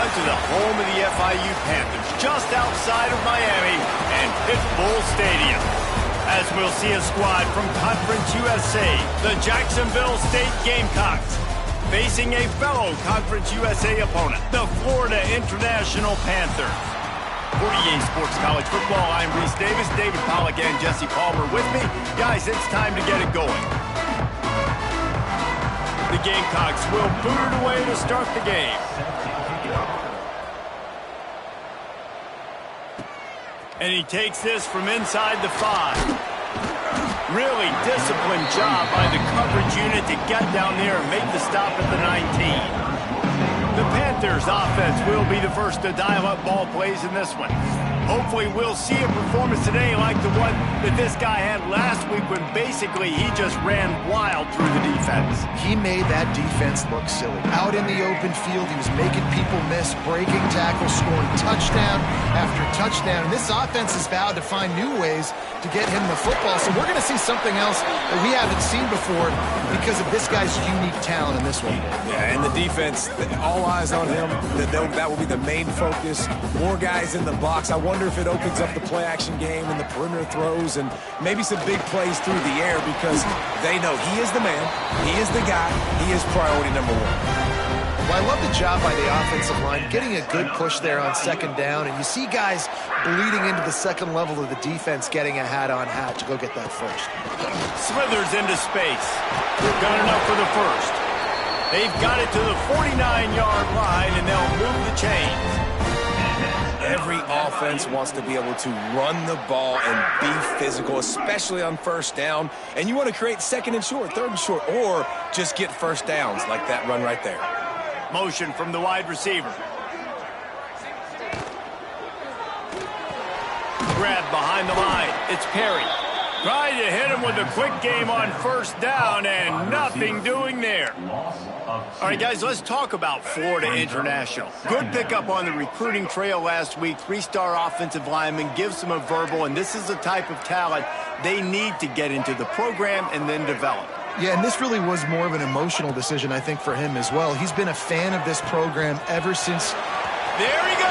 on to the home of the FIU Panthers, just outside of Miami and Pitbull Stadium. As we'll see a squad from Conference USA, the Jacksonville State Gamecocks, facing a fellow Conference USA opponent, the Florida International Panthers. For EA Sports College Football, I'm Reese Davis, David Pollack, and Jesse Palmer with me. Guys, it's time to get it going. The Gamecocks will boot it away to start the game. And he takes this from inside the 5. Really disciplined job by the coverage unit to get down there and make the stop at the 19. The Panthers offense will be the first to dial up ball plays in this one. Hopefully we'll see a performance today like the one that this guy had last week when basically he just ran wild through the defense. He made that defense look silly. Out in the open field, he was making people miss, breaking tackles, scoring touchdown after touchdown. And this offense has vowed to find new ways to get him the football. So we're going to see something else that we haven't seen before because of this guy's unique talent in this one. Yeah, and the defense, all eyes on him. That will be the main focus. More guys in the box. I wonder if it opens up the play-action game and the perimeter throws and maybe some big plays through the air because they know he is the man, he is the guy, he is priority number 1. Well, I love the job by the offensive line, getting a good push there on second down, and you see guys bleeding into the second level of the defense getting a hat-on-hat to go get that first. Slithers into space. Got enough for the first. They've got it to the 49-yard line, and they'll move the chains. Every offense wants to be able to run the ball and be physical, especially on first down. And you want to create second and short, third and short, or just get first downs like that run right there. Motion from the wide receiver. Grab behind the line. It's Perry. Trying to hit him with a quick game on first down, and nothing doing there. All right, guys, let's talk about Florida International. Good pickup on the recruiting trail last week. 3-star offensive lineman gives them a verbal, and this is the type of talent they need to get into the program and then develop. Yeah, and this really was more of an emotional decision, I think, for him as well. He's been a fan of this program ever since. There he goes.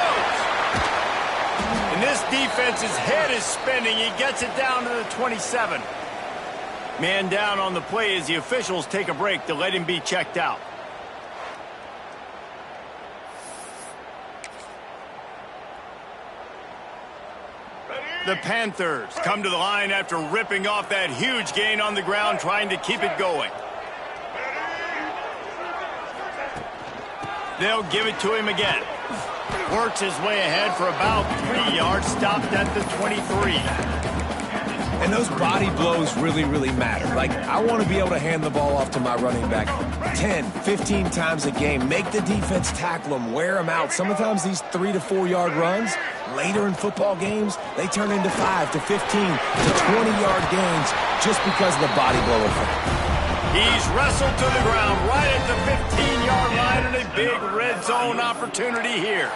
And this defense's head is spinning. He gets it down to the 27. Man down on the play as the officials take a break to let him be checked out. The Panthers come to the line after ripping off that huge gain on the ground, trying to keep it going. They'll give it to him again. Works his way ahead for about 3 yards, stopped at the 23. And those body blows really, really matter. Like, I want to be able to hand the ball off to my running back 10, 15 times a game. Make the defense tackle them, wear them out. Sometimes these 3 to 4 yard runs, later in football games, they turn into 5 to 15 to 20-yard gains just because of the body blow effect. He's wrestled to the ground right at the 15-yard line, and a big red zone opportunity here.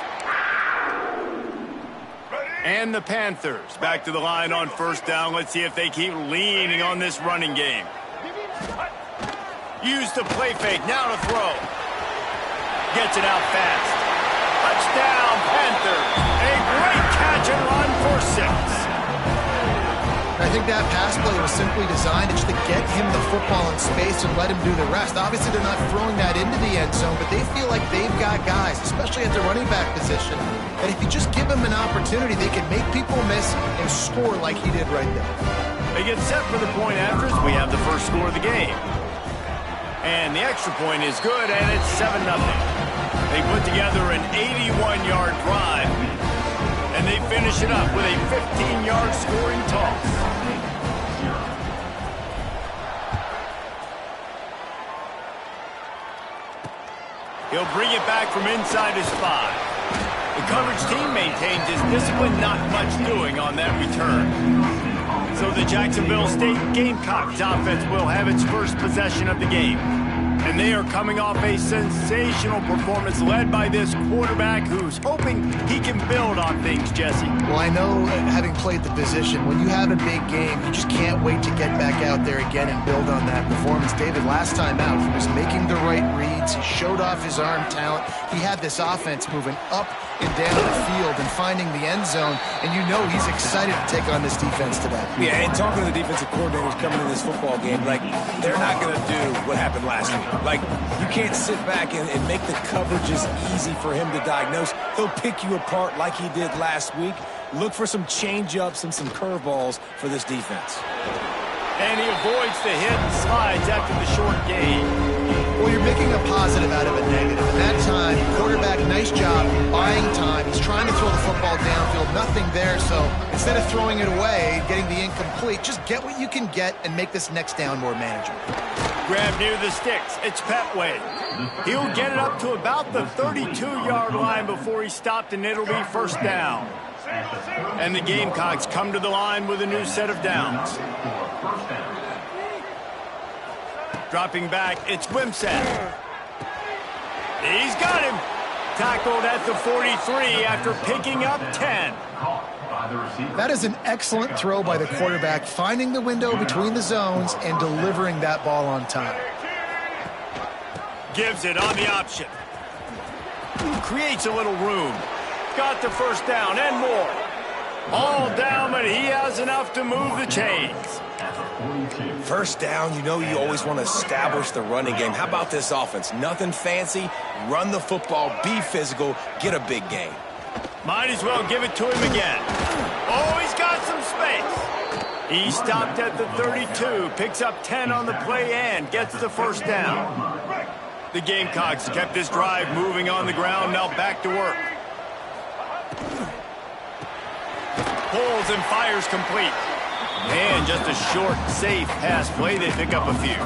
And the Panthers back to the line on first down. Let's see if they keep leaning on this running game. Use the play fake, now to throw. Gets it out fast. Touchdown, Panthers. A great catch and run for 6. I think that pass play was simply designed just to get him the football in space and let him do the rest. Obviously, they're not throwing that into the end zone, but they feel like they've got guys, especially at the running back position, that if you just give them an opportunity, they can make people miss and score like he did right there. They get set for the point after as we have the first score of the game. And the extra point is good, and it's 7-0. They put together an 81-yard drive, and they finish it up with a 15-yard scoring toss. He'll bring it back from inside his 5. The coverage team maintains his discipline, not much doing on that return. So the Jacksonville State Gamecocks offense will have its first possession of the game. And they are coming off a sensational performance led by this quarterback who's hoping he can build on things, Jesse. Well, I know, having played the position, when you have a big game, you just can't wait to get back out there again and build on that performance. David, last time out, he was making the right reads. He showed off his arm talent. He had this offense moving up and down the field and finding the end zone, and you know he's excited to take on this defense today. Yeah, and talking to the defensive coordinators coming in this football game, like, they're not going to do what happened last week. Like, you can't sit back and make the coverages easy for him to diagnose. He'll pick you apart like he did last week. Look for some change-ups and some curveballs for this defense. And he avoids the hit and slides after the short gain. Well, you're making a positive out of a negative. And that time, quarterback, nice job buying time. He's trying to throw the football downfield, nothing there. So instead of throwing it away, getting the incomplete, just get what you can get and make this next down more manageable. Grab near the sticks. It's Petway. He'll get it up to about the 32-yard line before he stopped, and it'll be first down. And the Gamecocks come to the line with a new set of downs. Dropping back, it's Wimsatt. He's got him. Tackled at the 43 after picking up 10. That is an excellent throw by the quarterback, finding the window between the zones and delivering that ball on time. Gives it on the option. Creates a little room. Got the first down and more. All down, but he has enough to move the chains. First down, you know you always want to establish the running game. How about this offense? Nothing fancy. Run the football, be physical, get a big gain. Might as well give it to him again. Oh, he's got some space. He stopped at the 32, picks up 10 on the play and gets the first down. The Gamecocks kept this drive moving on the ground, now back to work. Pulls and fires complete. And just a short, safe pass play. They pick up a few.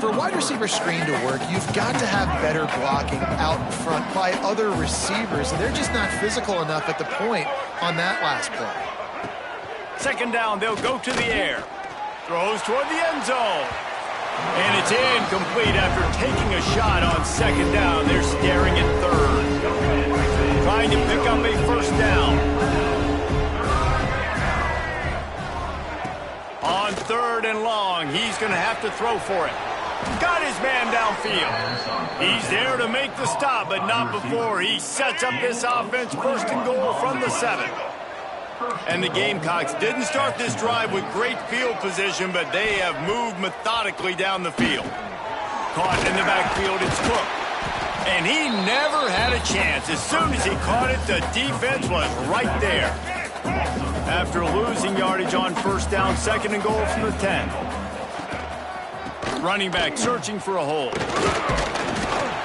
For wide receiver screen to work, you've got to have better blocking out in front by other receivers, and they're just not physical enough at the point on that last play. Second down, they'll go to the air. Throws toward the end zone. And it's incomplete after taking a shot on second down. They're staring at third. Trying to pick up a first down. On third and long, he's going to have to throw for it. Got his man downfield. He's there to make the stop, but not before he sets up this offense first and goal from the 7. And the Gamecocks didn't start this drive with great field position, but they have moved methodically down the field. Caught in the backfield, it's Cook. And he never had a chance. As soon as he caught it, the defense was right there. After losing yardage on first down, second and goal from the 10. Running back searching for a hole.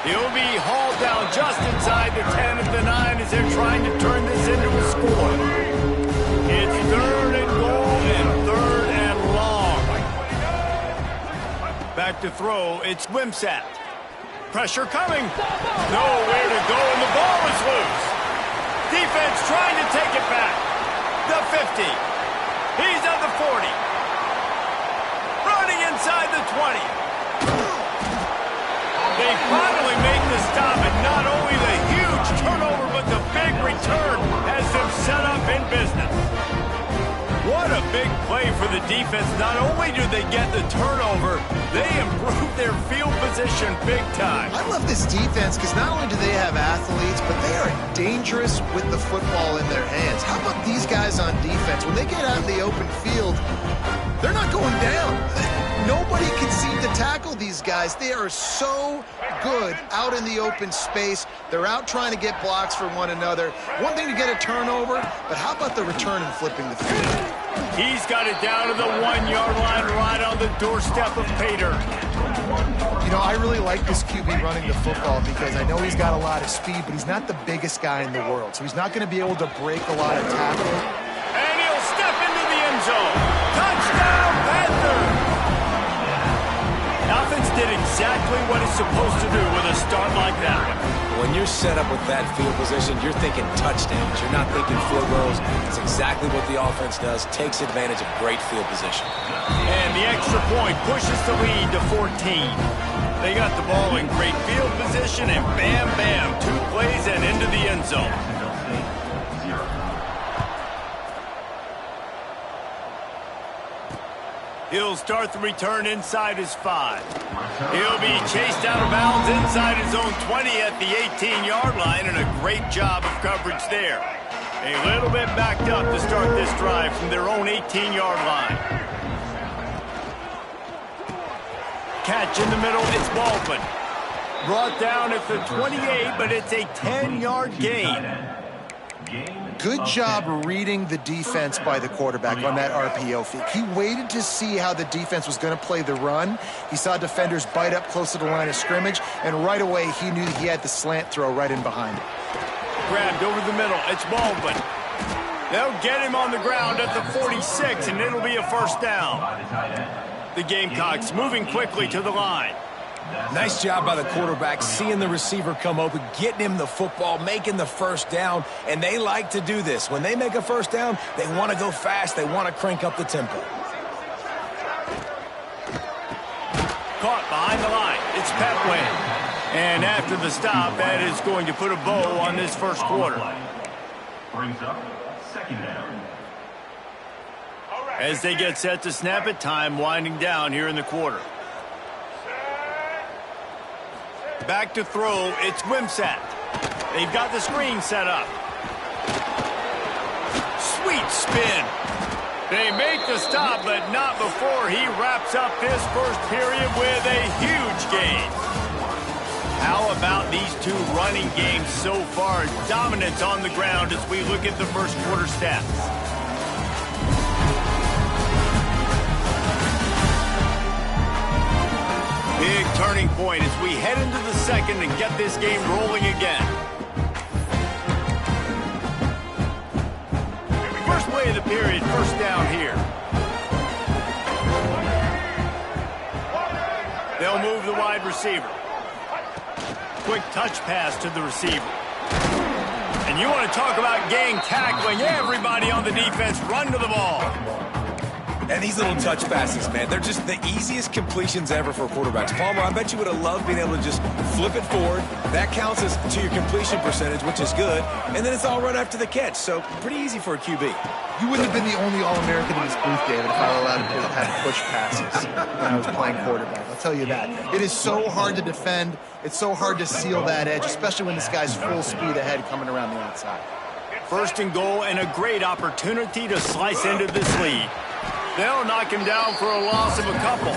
He'll be hauled down just inside the 10 at the 9 as they're trying to turn this into a score. It's third and goal and third and long. Back to throw, it's Wimsatt. Pressure coming. Nowhere to go, and the ball is loose. Defense trying to take it back. The 50. He's at the 40. Running inside the 20. They finally make the stop, and not only the huge turnover, but the big return has them set up in business. What a big play for the defense. Not only do they get the turnover, they improve their field position big time. I love this defense because not only do they have athletes, but they are dangerous with the football in their hands. How about these guys on defense? When they get out in the open field, they're not going down. Nobody can seem to tackle these guys. They are so good out in the open space. They're out trying to get blocks for one another. One thing to get a turnover, but how about the return and flipping the field? He's got it down to the 1-yard line right on the doorstep of Pater. You know, I really like this QB running the football because I know he's got a lot of speed, but he's not the biggest guy in the world. So he's not going to be able to break a lot of tackles. And he'll step into the end zone. Touchdown, Panthers! Offense did exactly what it's supposed to do with a start like that. When you're set up with that field position, you're thinking touchdowns. You're not thinking field goals. It's exactly what the offense does. Takes advantage of great field position. And the extra point pushes the lead to 14. They got the ball in great field position, and bam, bam, 2 plays and into the end zone. He'll start the return inside his 5. He'll be chased out of bounds inside his own 20 at the 18-yard line, and a great job of coverage there. A little bit backed up to start this drive from their own 18-yard line. Catch in the middle, it's Baldwin. Brought down at the 28, but it's a 10-yard gain. Good job reading the defense by the quarterback on that RPO feed. He waited to see how the defense was going to play the run. He saw defenders bite up close to the line of scrimmage, and right away he knew he had the slant throw right in behind it. Grabbed over the middle, it's Baldwin. They'll get him on the ground at the 46, and it'll be a first down. The Gamecocks moving quickly to the line. Nice job by the quarterback, seeing the receiver come open, getting him the football, making the first down, and they like to do this. When they make a first down, they want to go fast, they want to crank up the tempo. Caught behind the line, it's Petway. And after the stop, that is going to put a bow on this first quarter. Brings up second down. As they get set to snap it, time winding down here in the quarter. Back to throw, it's Wimsatt. They've got the screen set up. Sweet spin. They make the stop, but not before he wraps up this first period with a huge gain. How about these 2 running games so far? Dominance on the ground as we look at the first quarter stats. Big turning point as we head into the second and get this game rolling again. First play of the period, first down here. They'll move the wide receiver. Quick touch pass to the receiver. And you want to talk about gang tackling. Everybody on the defense run to the ball. And these little touch passes, man, they're just the easiest completions ever for quarterbacks. Palmer, I bet you would have loved being able to just flip it forward. That counts as to your completion percentage, which is good. And then it's all right after the catch, so pretty easy for a QB. You wouldn't have been the only All-American in this booth, David, if I were allowed to have push passes when I was playing quarterback. I'll tell you that. It is so hard to defend. It's so hard to seal that edge, especially when this guy's full speed ahead coming around the outside. First and goal, and a great opportunity to slice into this lead. They'll knock him down for a loss of a couple.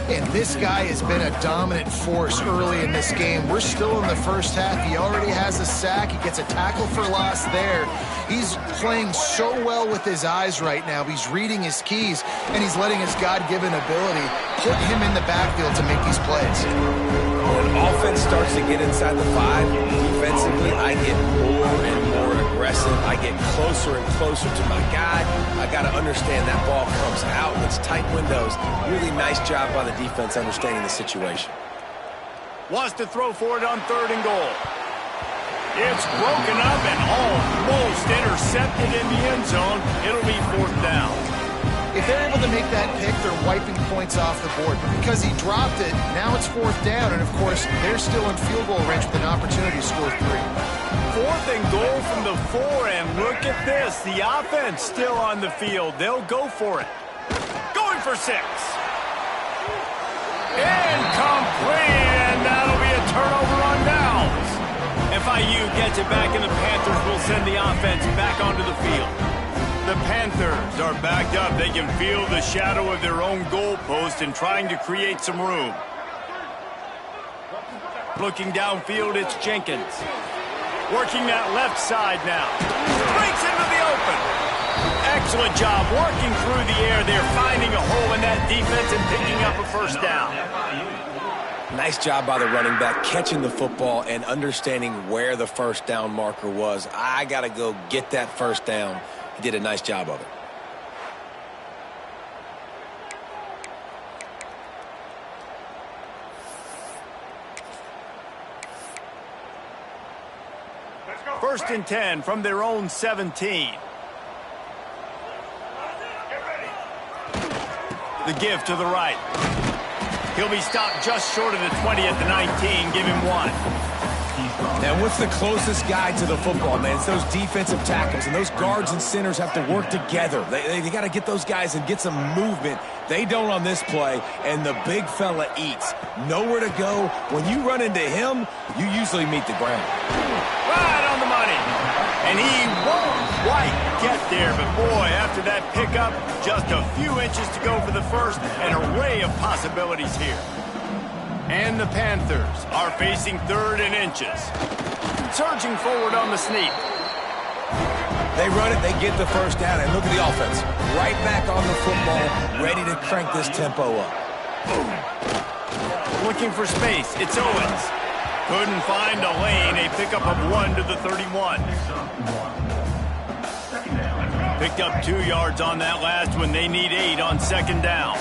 And this guy has been a dominant force early in this game. We're still in the first half. He already has a sack. He gets a tackle for loss there. He's playing so well with his eyes right now. He's reading his keys, and he's letting his God-given ability put him in the backfield to make these plays. When offense starts to get inside the 5, defensively, I get more and more aggressive. I get closer and closer to my guy. I got to understand that ball comes out and it's tight windows. Really nice job by the defense understanding the situation. Wants to throw for it on 3rd and goal. It's broken up and almost intercepted in the end zone. It'll be 4th down. If they're able to make that pick, they're wiping points off the board. But because he dropped it, now it's 4th down. And, of course, they're still in field goal range with an opportunity to score 3. 4th and goal from the 4, and look at this. The offense still on the field. They'll go for it. Going for 6. Incomplete, and that'll be a turnover on downs. FIU gets it back, and the Panthers will send the offense back onto the field. The Panthers are backed up. They can feel the shadow of their own goalpost and trying to create some room. Looking downfield, it's Jenkins. Working that left side now. Breaks into the open. Excellent job working through the air there, finding a hole in that defense and picking up a first down. Nice job by the running back, catching the football and understanding where the first down marker was. I got to go get that first down. He did a nice job of it. First and 10 from their own 17. The give to the right. He'll be stopped just short of the 20 at the 19. Give him 1. And what's the closest guy to the football, man? It's those defensive tackles, and those guards and centers have to work together. They got to get those guys and get some movement. They don't on this play, and the big fella eats. Nowhere to go. When you run into him, you usually meet the ground. Right on the money. And he won't quite get there, but boy, after that pickup, just a few inches to go for the first, an array of possibilities here. And the Panthers are facing 3rd and inches. Surging forward on the sneak. They run it, they get the first down, and look at the offense. Right back on the football, ready to crank this tempo up. Looking for space, it's Owens. Couldn't find a lane, a pickup of 1 to the 31. Picked up 2 yards on that last one. They need 8 on 2nd down.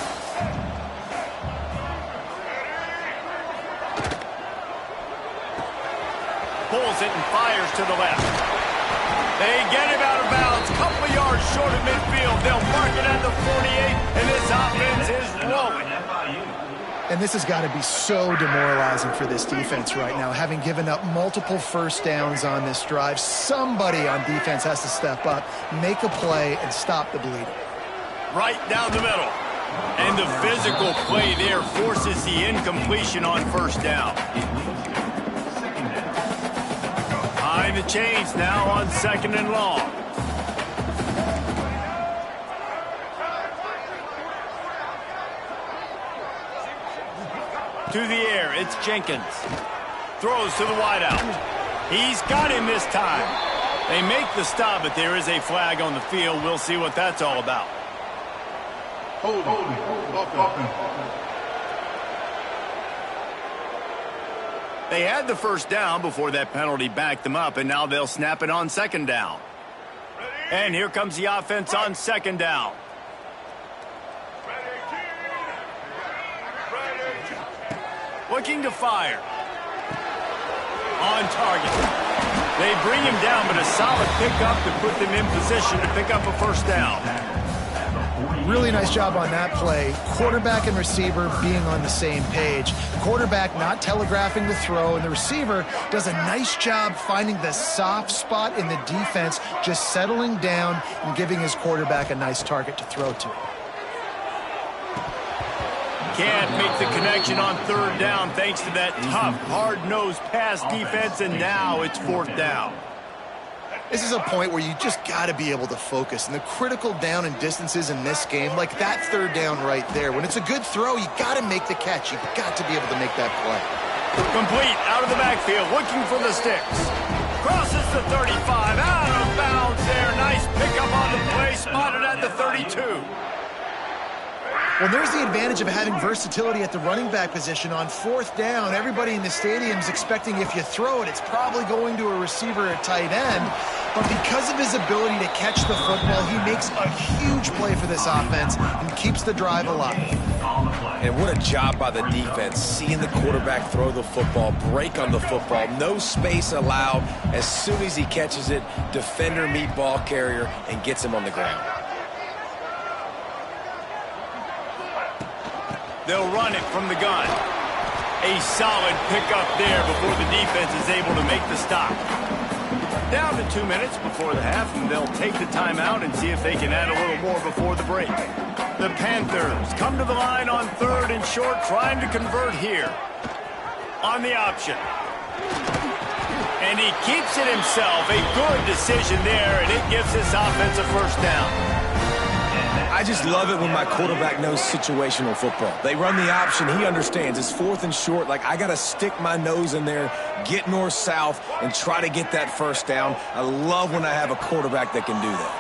Pulls it and fires to the left. They get him out of bounds. Couple of yards short of midfield. They'll mark it at the 48, and this offense is rolling. And this has got to be so demoralizing for this defense right now. Having given up multiple first downs on this drive, somebody on defense has to step up, make a play, and stop the bleeding. Right down the middle. And the physical play there forces the incompletion on 1st down. Behind the chains now on 2nd and long. To the air, it's Jenkins. Throws to the wideout. He's got him this time. They make the stop, but there is a flag on the field. We'll see what that's all about. They had the first down before that penalty backed them up, and now they'll snap it on 2nd down. And here comes the offense on 2nd down. Looking to fire. On target. They bring him down, but a solid pickup to put them in position to pick up a 1st down. Really nice job on that play. Quarterback and receiver being on the same page. Quarterback not telegraphing the throw, and the receiver does a nice job finding the soft spot in the defense, just settling down and giving his quarterback a nice target to throw to. Can't make the connection on 3rd down thanks to that tough, hard-nosed pass defense, and now it's 4th down. This is a point where you just got to be able to focus. And the critical down and distances in this game, like that 3rd down right there, when it's a good throw, you got to make the catch. You got to be able to make that play. Complete out of the backfield, looking for the sticks. Crosses the 35, out of bounds there. Nice pickup on the play, spotted at the 32. Well, there's the advantage of having versatility at the running back position. On 4th down, everybody in the stadium is expecting if you throw it, it's probably going to a receiver at tight end. But because of his ability to catch the football, he makes a huge play for this offense and keeps the drive alive. And what a job by the defense, seeing the quarterback throw the football, break on the football, no space allowed. As soon as he catches it, defender meet ball carrier and gets him on the ground. They'll run it from the gun. A solid pickup there before the defense is able to make the stop. Down to 2 minutes before the half, and they'll take the timeout and see if they can add a little more before the break. The Panthers come to the line on 3rd and short, trying to convert here. On the option. And he keeps it himself. A good decision there, and it gives this offense a 1st down. I just love it when my quarterback knows situational football. They run the option. He understands. It's 4th and short. Like, I got to stick my nose in there, get north-south, and try to get that 1st down. I love when I have a quarterback that can do that.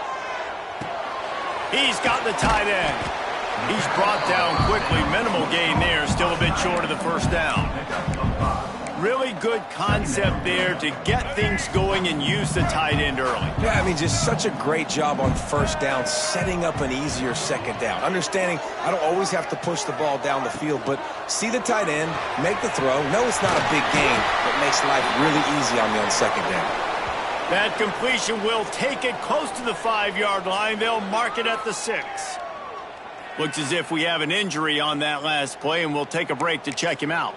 He's got the tight end. He's brought down quickly. Minimal gain there. Still a bit short of the 1st down. Really good concept there to get things going and use the tight end early. Yeah, I mean, just such a great job on 1st down, setting up an easier 2nd down. Understanding I don't always have to push the ball down the field, but see the tight end, make the throw. No, it's not a big gain, but makes life really easy on me on 2nd down. That completion will take it close to the 5-yard line. They'll mark it at the 6. Looks as if we have an injury on that last play, and we'll take a break to check him out.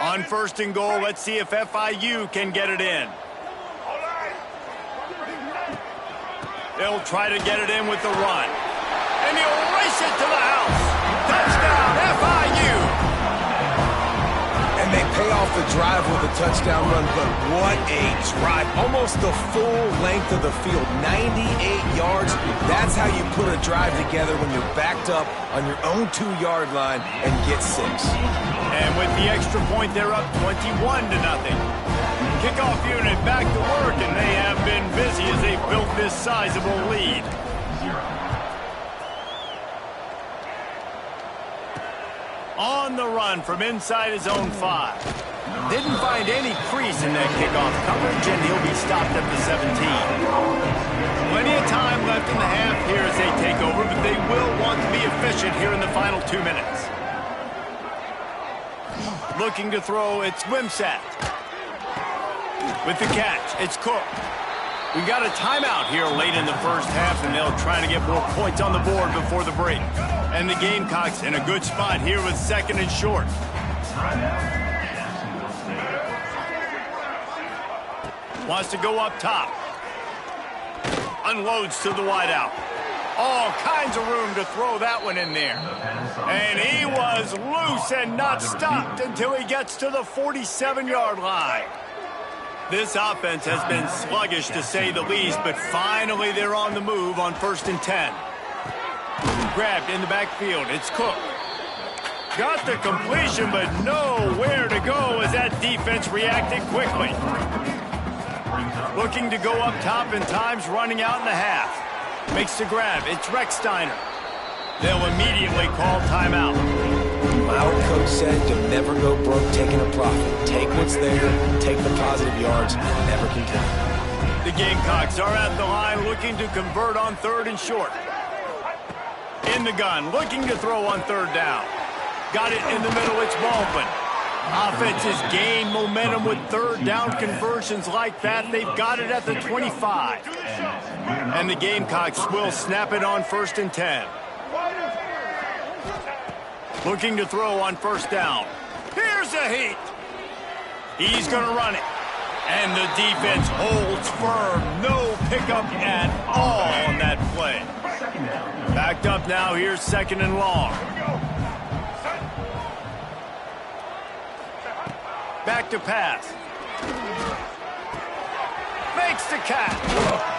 On 1st and goal, let's see if FIU can get it in. They'll try to get it in with the run. And he'll race it to the house. Touchdown, FIU! And they pay off the drive with a touchdown run, but what a drive. Almost the full length of the field, 98 yards. That's how you put a drive together when you're backed up on your own 2-yard line and get 6. And with the extra point, they're up 21-0. Kickoff unit back to work, and they have been busy as they built this sizable lead. On the run from inside his own 5. Didn't find any crease in that kickoff coverage, and he'll be stopped at the 17. Plenty of time left in the half here as they take over, but they will want to be efficient here in the final 2 minutes. Looking to throw, it's Wimsatt. With the catch, it's Cook. We got a timeout here late in the first half, and they'll try to get more points on the board before the break. And the Gamecocks in a good spot here with 2nd and short. Wants to go up top. Unloads to the wideout. All kinds of room to throw that one in there. And he was loose and not stopped until he gets to the 47-yard line. This offense has been sluggish to say the least, but finally they're on the move on 1st and 10. Grabbed in the backfield, it's Cook. Got the completion, but nowhere to go as that defense reacted quickly. Looking to go up top, and time's running out in the half. Makes the grab. It's Rechsteiner. They'll immediately call timeout. My old coach said you'll never go broke taking a profit. Take what's there, take the positive yards, never complain. The Gamecocks are at the line looking to convert on 3rd and short. In the gun, looking to throw on 3rd down. Got it in the middle, it's Baldwin. Offenses gain momentum with 3rd down conversions like that. They've got it at the 25. And the Gamecocks will snap it on 1st and 10. Looking to throw on 1st down. Here's a heat. He's going to run it. And the defense holds firm. No pickup at all on that play. Backed up now. Here's 2nd and long. Back to pass. Makes the catch.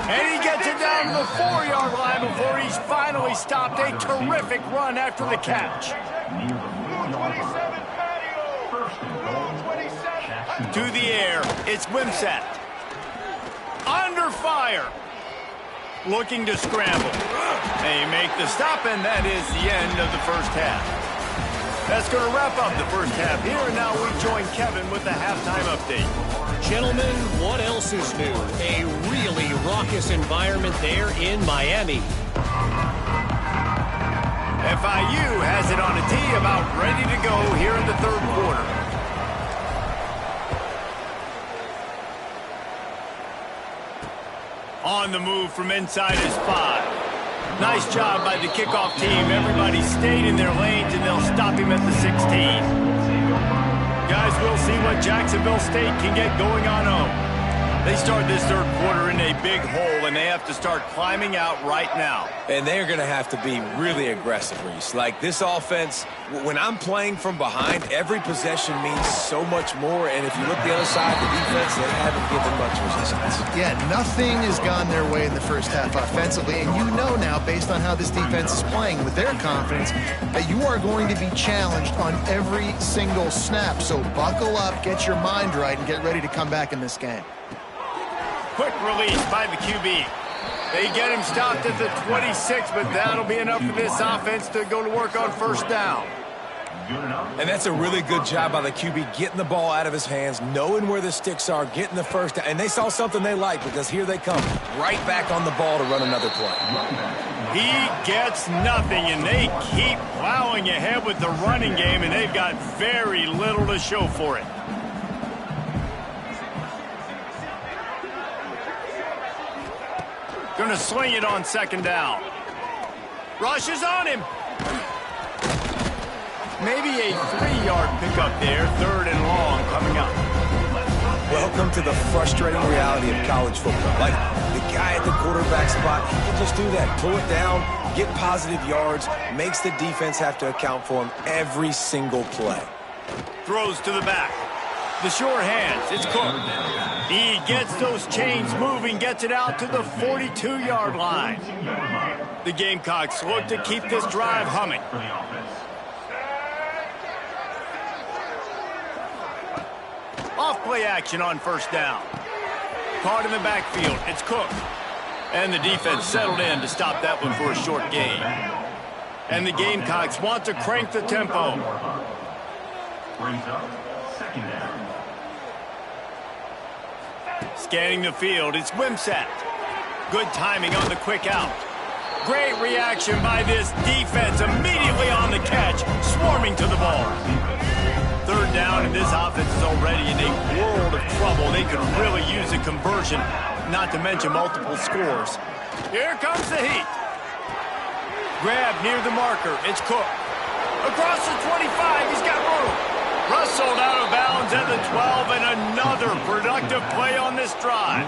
And he gets it down to the 4-yard line before he's finally stopped. A terrific run after the catch. To the air, it's Wimsatt. Under fire. Looking to scramble. They make the stop, and that is the end of the first half. That's going to wrap up the first half here, and now we join Kevin with the halftime update. Gentlemen, what else is new? A really raucous environment there in Miami. FIU has it on a tee, about ready to go here in the 3rd quarter. On the move from inside his 5. Nice job by the kickoff team. Everybody stayed in their lanes, and they'll stop him at the 16. Guys, we'll see what Jacksonville State can get going on home. They start this 3rd quarter in a big hole, and they have to start climbing out right now. And they're going to have to be really aggressive, Reese. Like, this offense, when I'm playing from behind, every possession means so much more. And if you look the other side, the defense, they haven't given much resistance. Yeah, nothing has gone their way in the first half offensively. And you know now, based on how this defense is playing with their confidence, that you are going to be challenged on every single snap. So buckle up, get your mind right, and get ready to come back in this game. Quick release by the QB. They get him stopped at the 26, but that'll be enough for this offense to go to work on 1st down. And that's a really good job by the QB, getting the ball out of his hands, knowing where the sticks are, getting the 1st down. And they saw something they liked, because here they come, right back on the ball to run another play. He gets nothing, and they keep plowing ahead with the running game, and they've got very little to show for it. Gonna sling it on second down. Rushes on him. Maybe a 3-yard pickup there. 3rd and long coming up. Welcome to the frustrating reality of college football. Like, the guy at the quarterback spot, he can just do that. Pull it down, get positive yards, makes the defense have to account for him every single play. Throws to the back. The sure hands. It's Cook. He gets those chains moving, gets it out to the 42-yard line. The Gamecocks look to keep this drive humming. Off-play action on first down. Caught in the backfield. It's Cook. And the defense settled in to stop that one for a short gain. And the Gamecocks want to crank the tempo. Brings up 2nd down. Scanning the field, it's Wimsatt. Good timing on the quick out. Great reaction by this defense, immediately on the catch, swarming to the ball. 3rd down, and this offense is already in a world of trouble. They could really use a conversion, not to mention multiple scores. Here comes the heat. Grab near the marker, it's Cook. Across the 25, he's got room. Rustled out of bounds at the 12, and another productive play on this drive.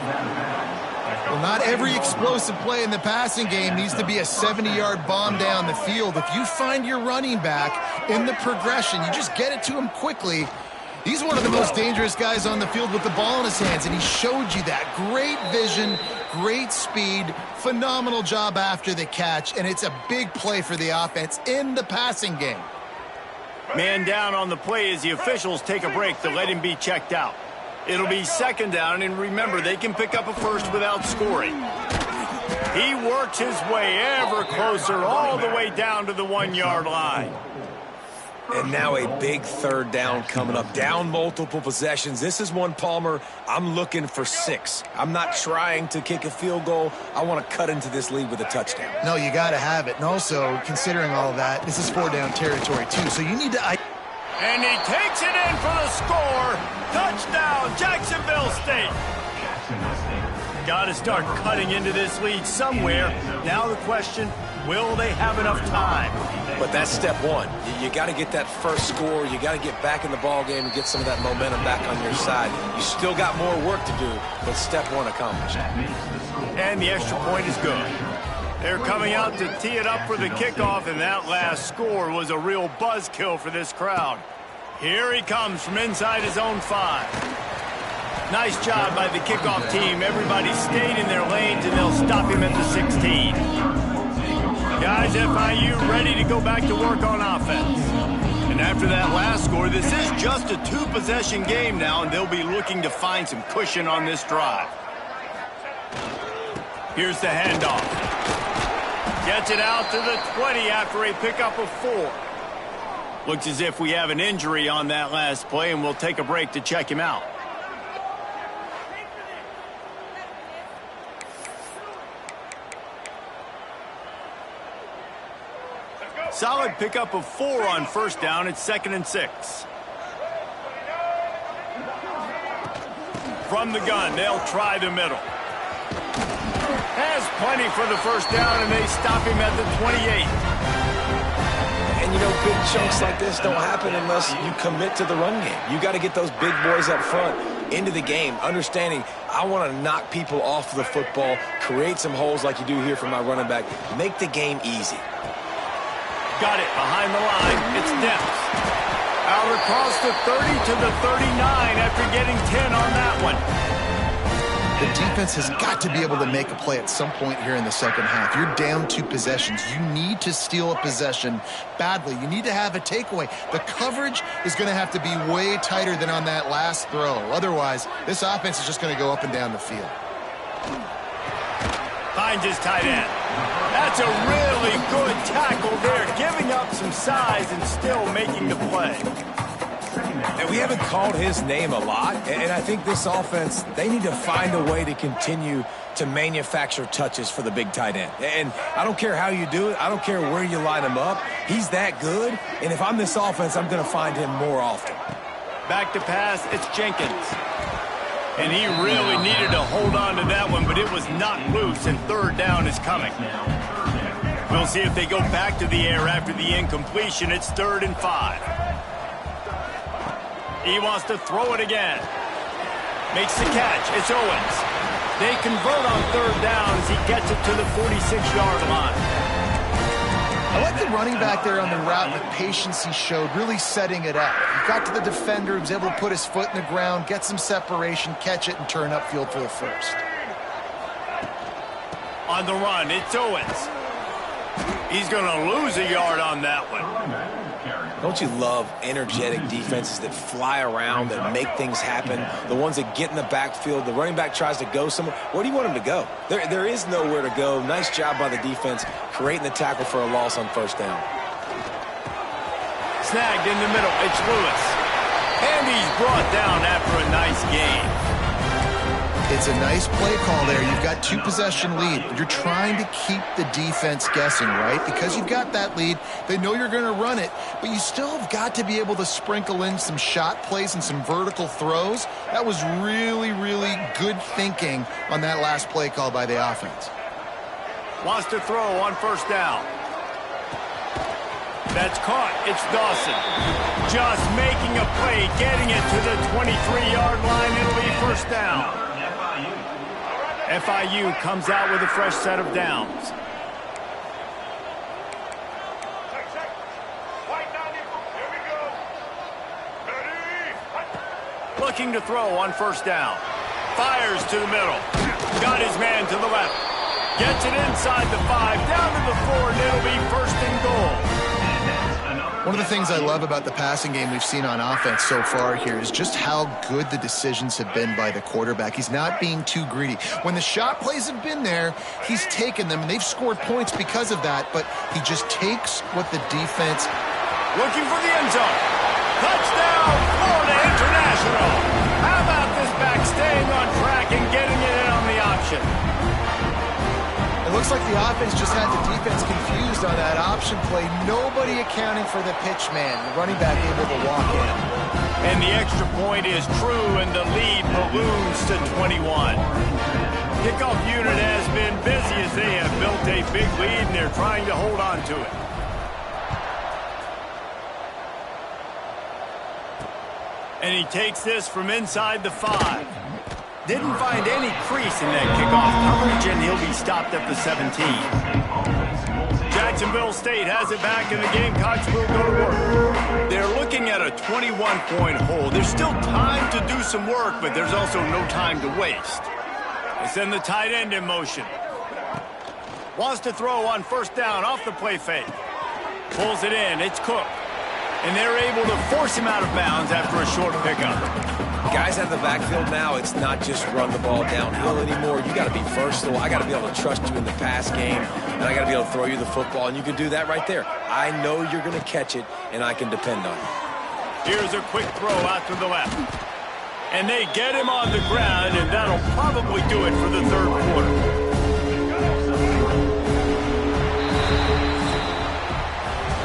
Well, not every explosive play in the passing game needs to be a 70-yard bomb down the field. If you find your running back in the progression, you just get it to him quickly. He's one of the most dangerous guys on the field with the ball in his hands, and he showed you that. Great vision, great speed, phenomenal job after the catch, and it's a big play for the offense in the passing game. Man down on the play as the officials take a break to let him be checked out. It'll be 2nd down, and remember, they can pick up a first without scoring. He works his way ever closer all the way down to the 1-yard line. And now a big 3rd down coming up. Down multiple possessions. This is one, Palmer, I'm looking for 6. I'm not trying to kick a field goal. I want to cut into this lead with a touchdown. No, you got to have it. And also, considering all of that, this is 4-down territory, too. So you need to... And he takes it in for the score. Touchdown, Jacksonville State. Got to start cutting into this lead somewhere. Now the question, will they have enough time? But that's step one. You got to get that first score. You got to get back in the ball game and get some of that momentum back on your side. You still got more work to do, but step one accomplished. And the extra point is good. They're coming out to tee it up for the kickoff, and that last score was a real buzzkill for this crowd. Here he comes from inside his own 5. Nice job by the kickoff team. Everybody stayed in their lanes, and they'll stop him at the 16. Guys, FIU ready to go back to work on offense. And after that last score, this is just a 2-possession game now, and they'll be looking to find some cushion on this drive. Here's the handoff. Gets it out to the 20 after a pickup of 4. Looks as if we have an injury on that last play, and we'll take a break to check him out. Solid pickup of 4 on first down. It's 2nd and 6. From the gun, they'll try the middle. Has plenty for the first down, and they stop him at the 28. And, you know, big chunks like this don't happen unless you commit to the run game. You got to get those big boys up front into the game, understanding I want to knock people off the football, create some holes like you do here for my running back, make the game easy. Got it behind the line. It's Depps. Out across the 30 to the 39 after getting 10 on that one. The defense has got to be able to make a play at some point here in the second half. You're down 2 possessions. You need to steal a possession badly. You need to have a takeaway. The coverage is going to have to be way tighter than on that last throw. Otherwise, this offense is just going to go up and down the field. Finds his tight end. That's a really good tackle there, giving up some size and still making the play. And we haven't called his name a lot, and I think this offense, they need to find a way to continue to manufacture touches for the big tight end. And I don't care how you do it. I don't care where you line him up. He's that good, and if I'm this offense, I'm going to find him more often. Back to pass, it's Jenkins. And he really needed to hold on to that one, but it was not loose, and third down is coming. We'll see if they go back to the air after the incompletion. It's 3rd and 5. He wants to throw it again. Makes the catch. It's Owens. They convert on 3rd down as he gets it to the 46-yard line. I like the running back there on the route and the patience he showed, really setting it up. He got to the defender, he was able to put his foot in the ground, get some separation, catch it, and turn upfield for the first. On the run, it's Owens. He's going to lose a yard on that one. Don't you love energetic defenses that fly around, that make things happen? The ones that get in the backfield, the running back tries to go somewhere. Where do you want him to go? There is nowhere to go. Nice job by the defense, creating the tackle for a loss on 1st down. Snagged in the middle, it's Lewis. And he's brought down after a nice gain. It's a nice play call there. You've got 2-possession lead. You're trying to keep the defense guessing, right? Because you've got that lead, they know you're going to run it, but you still have got to be able to sprinkle in some shot plays and some vertical throws. That was really, really good thinking on that last play call by the offense. Wants to throw on 1st down. That's caught. It's Dawson. Just making a play, getting it to the 23-yard line. It'll be 1st down. FIU comes out with a fresh set of downs. Looking to throw on 1st down. Fires to the middle. Got his man to the left. Gets it inside the 5, down to the 4, and it'll be 1st and goal. One of the things I love about the passing game we've seen on offense so far here is just how good the decisions have been by the quarterback. He's not being too greedy. When the shot plays have been there, he's taken them, and they've scored points because of that, but he just takes what the defense... Looking for the end zone. Touchdown, Florida International. How about this back staying on track and getting it in on the option? It looks like the offense just had the defense confused on that option play. Nobody accounting for the pitch man. The running back able to walk in. And the extra point is true, and the lead balloons to 21. Kickoff unit has been busy as they have built a big lead, and they're trying to hold on to it. And he takes this from inside the 5. Didn't find any crease in that kickoff coverage, and he'll be stopped at the 17. Jacksonville State has it back, and the Gamecocks will go to work. They're looking at a 21-point hole. There's still time to do some work, but there's also no time to waste. They send the tight end in motion. Wants to throw on 1st down off the play fake. Pulls it in. It's Cook. And they're able to force him out of bounds after a short pickup. Guys out of the backfield now, it's not just run the ball downhill anymore. You got to be versatile. I got to be able to trust you in the pass game, and I got to be able to throw you the football, and you can do that right there. I know you're going to catch it, and I can depend on it. Here's a quick throw out to the left. And they get him on the ground, and that'll probably do it for the 3rd quarter.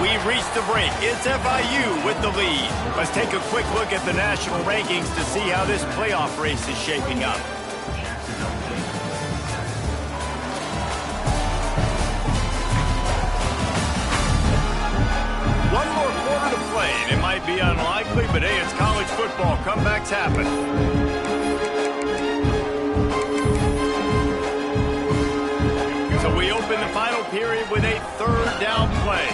We've reached the break. It's FIU with the lead. Let's take a quick look at the national rankings to see how this playoff race is shaping up. One more quarter to play, and it might be unlikely, but hey, it's college football. Comebacks happen. So we open the final period with a 3rd down play.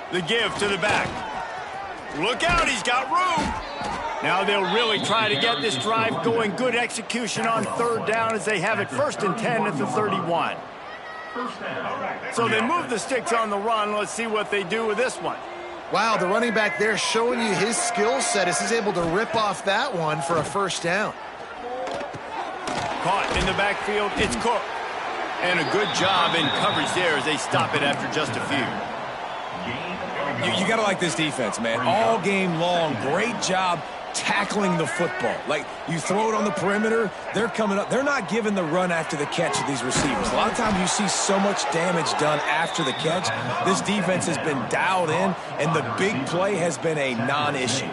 The give to the back. Look out, he's got room. Now they'll really try to get this drive going. Good execution on 3rd down as they have it 1st and 10 at the 31. So they move the sticks on the run. Let's see what they do with this one. Wow, the running back there showing you his skill set as he's able to rip off that one for a 1st down. Caught in the backfield, it's Cook. And a good job in coverage there as they stop it after just a few. You got to like this defense, man. All game long, great job tackling the football. Like, you throw it on the perimeter, they're coming up. They're not giving the run after the catch of these receivers. A lot of times you see so much damage done after the catch. This defense has been dialed in, and the big play has been a non-issue.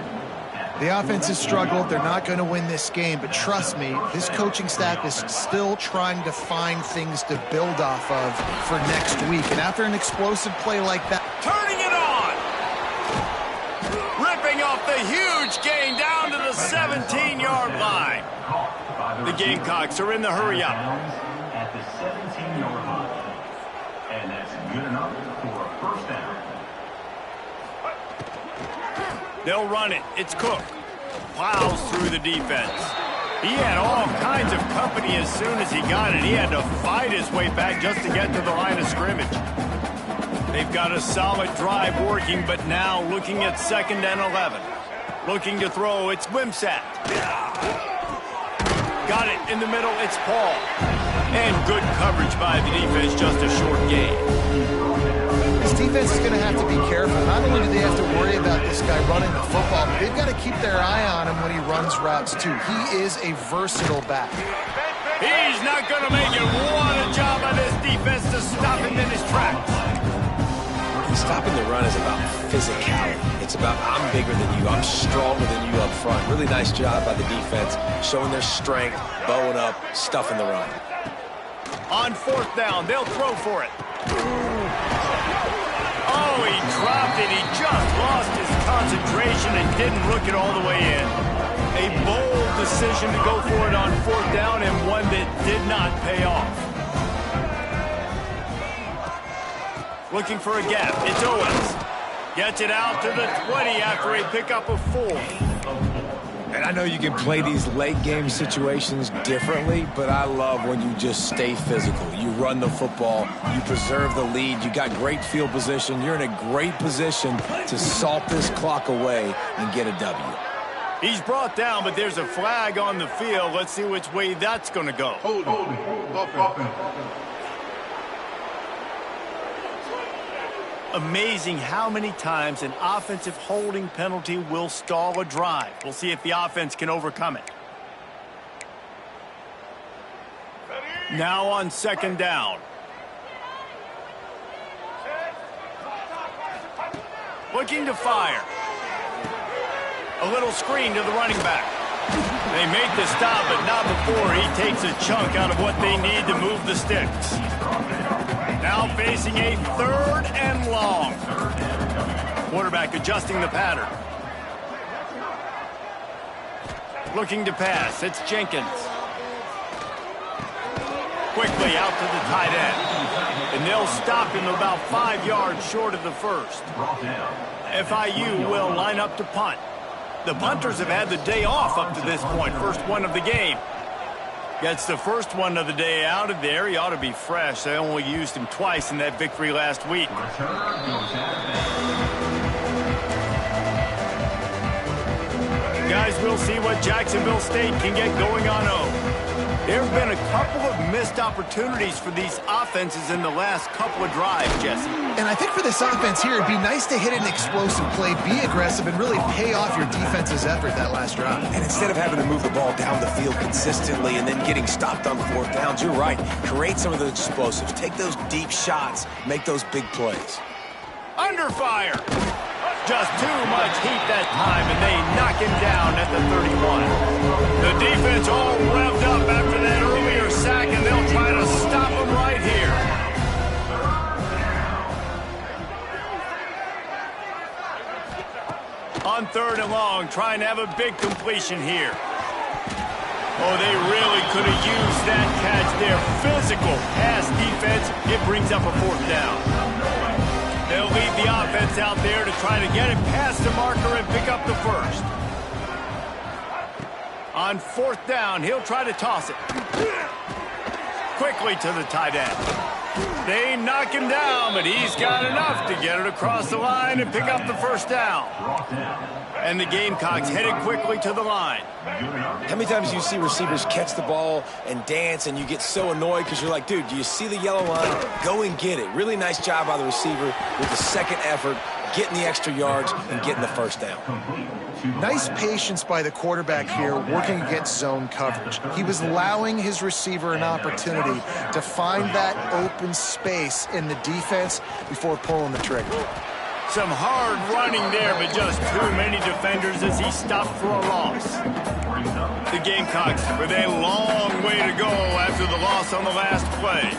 The offense has struggled. They're not going to win this game, but trust me, this coaching staff is still trying to find things to build off of for next week. And after an explosive play like that... Turning it on! Ripping off the huge gain down to the 17-yard line. The Gamecocks are in the hurry-up. At the 17-yard line. And that's good enough for a first down. They'll run it. It's Cook. Plows through the defense. He had all kinds of company as soon as he got it. He had to fight his way back just to get to the line of scrimmage. They've got a solid drive working, but now looking at 2nd and 11. Looking to throw, it's Wimsatt. Got it in the middle, it's Paul. And good coverage by the defense, just a short gain. This defense is going to have to be careful. Not only do they have to worry about this guy running the football, but they've got to keep their eye on him when he runs routes, too. He is a versatile back. He's not going to make it. What a job by this defense to stop him in his tracks. Stopping the run is about physicality. It's about, I'm bigger than you, I'm stronger than you up front. Really nice job by the defense, showing their strength, bowing up, stuffing the run. On 4th down, they'll throw for it. Oh, he dropped it. He just lost his concentration and didn't look it all the way in. A bold decision to go for it on 4th down, and one that did not pay off. Looking for a gap. It's Owens. Gets it out to the 20 after a pickup of 4. And I know you can play these late game situations differently, but I love when you just stay physical. You run the football, you preserve the lead, you got great field position, you're in a great position to salt this clock away and get a W. He's brought down, but there's a flag on the field. Let's see which way that's going to go. Hold it. Amazing how many times an offensive holding penalty will stall a drive. We'll see if the offense can overcome it. Now on 2nd down. Looking to fire. A little screen to the running back. They make the stop, but not before he takes a chunk out of what they need to move the sticks. Now facing a 3rd and long. Quarterback adjusting the pattern. Looking to pass. It's Jenkins. Quickly out to the tight end. And they'll stop him about 5 yards short of the 1st. FIU will line up to punt. The punters have had the day off up to this point. First one of the game. Gets the first one of the day out of there. He ought to be fresh. They only used him twice in that victory last week. Guys, we'll see what Jacksonville State can get going on O. There have been a couple of missed opportunities for these offenses in the last couple of drives, Jesse. And I think for this offense here, it'd be nice to hit an explosive play, be aggressive, and really pay off your defense's effort that last drive. And instead of having to move the ball down the field consistently and then getting stopped on 4th downs, you're right. Create some of those explosives. Take those deep shots. Make those big plays. Under fire. Just too much heat that time, and they knock him down at the 31. The defense all revved up after that earlier sack, and they'll try to stop him right here. On 3rd and long, trying to have a big completion here. Oh, they really could have used that catch there. Physical pass defense. It brings up a 4th down. They'll lead the offense out there to try to get it past the marker and pick up the 1st. On 4th down, he'll try to toss it. Quickly to the tight end. They knock him down, but he's got enough to get it across the line and pick up the 1st down. And the Gamecocks headed quickly to the line. How many times do you see receivers catch the ball and dance and you get so annoyed because you're like, dude, do you see the yellow line? Go and get it. Really nice job by the receiver with the 2nd effort, getting the extra yards and getting the first down. Nice patience by the quarterback here working against zone coverage. He was allowing his receiver an opportunity to find that open space in the defense before pulling the trigger. Some hard running there, but just too many defenders as he stopped for a loss. The Gamecocks with a long way to go after the loss on the last play.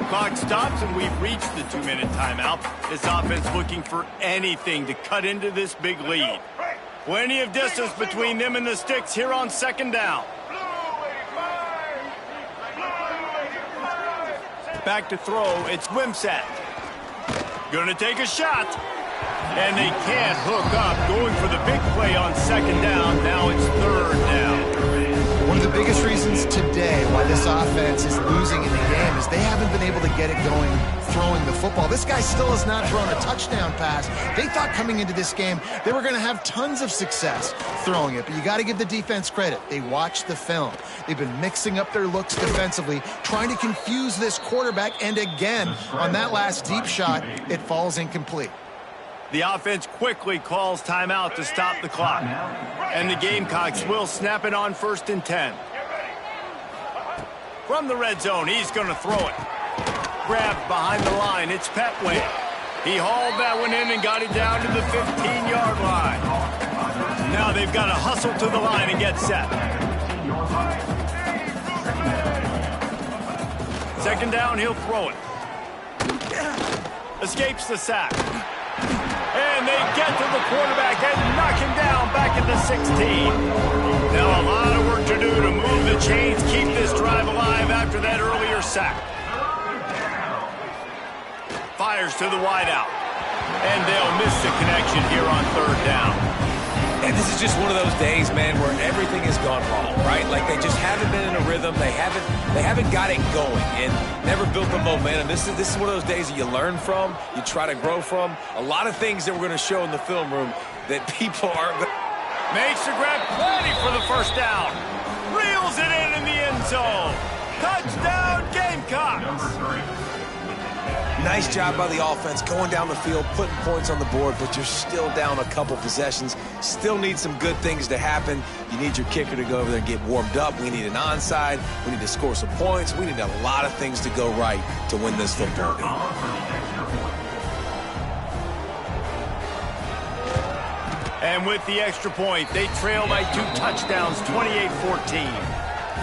Clock stops and we've reached the 2-minute timeout. This offense looking for anything to cut into this big lead. Plenty of distance between them and the sticks here on second down. Back to throw, it's Wimsatt. Gonna take a shot. And they can't hook up, going for the big play on second down. Now it's third down. One of the biggest reasons today why this offense is losing in the game is they haven't been able to get it going throwing the football. This guy still has not thrown a touchdown pass. They thought coming into this game they were going to have tons of success throwing it, but you got to give the defense credit. They watched the film. They've been mixing up their looks defensively, trying to confuse this quarterback, and again, on that last deep shot, it falls incomplete. The offense quickly calls timeout to stop the clock. And the Gamecocks will snap it on 1st and 10. From the red zone, he's going to throw it. Grabbed behind the line, it's Petway. He hauled that one in and got it down to the 15-yard line. Now they've got to hustle to the line and get set. Second down, he'll throw it. Escapes the sack. And they get to the quarterback and knock him down back at the 16. Now a lot of work to do to move the chains, keep this drive alive after that earlier sack. Fires to the wideout. And they'll miss the connection here on third down. And this is just one of those days, man, where everything has gone wrong, right? Like they just haven't been in a rhythm. They haven't got it going and never built the momentum. This is one of those days that you learn from, you try to grow from. A lot of things that we're going to show in the film room that people aren't going to. Makes the grab, plenty for the first down. Reels it in the end zone. Touchdown, Gamecocks. Nice job by the offense going down the field, putting points on the board, but you're still down a couple possessions. Still need some good things to happen. You need your kicker to go over there and get warmed up. We need an onside. We need to score some points. We need a lot of things to go right to win this football game. And with the extra point, they trail by 2 touchdowns, 28-14.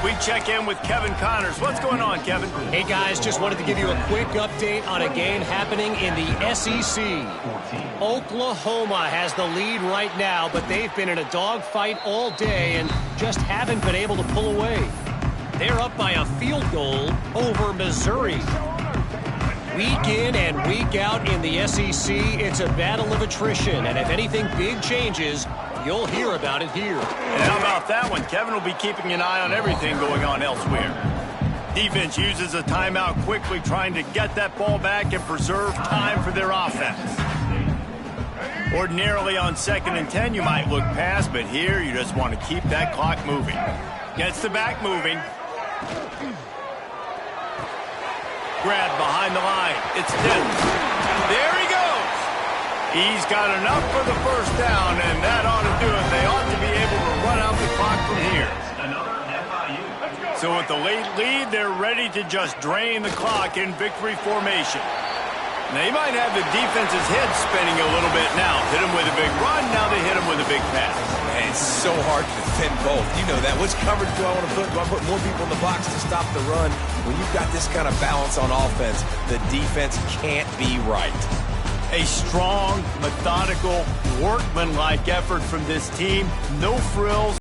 We check in with Kevin Connors. What's going on, Kevin? Hey, guys, just wanted to give you a quick update on a game happening in the SEC. Oklahoma has the lead right now, but they've been in a dogfight all day and just haven't been able to pull away. They're up by a field goal over Missouri. Week in and week out in the SEC, it's a battle of attrition, and if anything big changes, you'll hear about it here. And how about that one? Kevin will be keeping an eye on everything going on elsewhere. Defense uses a timeout quickly, trying to get that ball back and preserve time for their offense. Ordinarily on 2nd and 10, you might look past, but here you just want to keep that clock moving. Gets the back moving. Grab behind the line. It's Dennis. There he goes. He's got enough for the first down, and that ought to do it. They ought to be able to run out the clock from here. So with the late lead, they're ready to just drain the clock in victory formation. They might have the defense's head spinning a little bit now. Hit him with a big run, now they hit him with a big pass. Man, it's so hard to defend both. You know that. Which coverage do I want to put? Do I put more people in the box to stop the run? When you've got this kind of balance on offense, the defense can't be right. A strong, methodical, workmanlike effort from this team. No frills.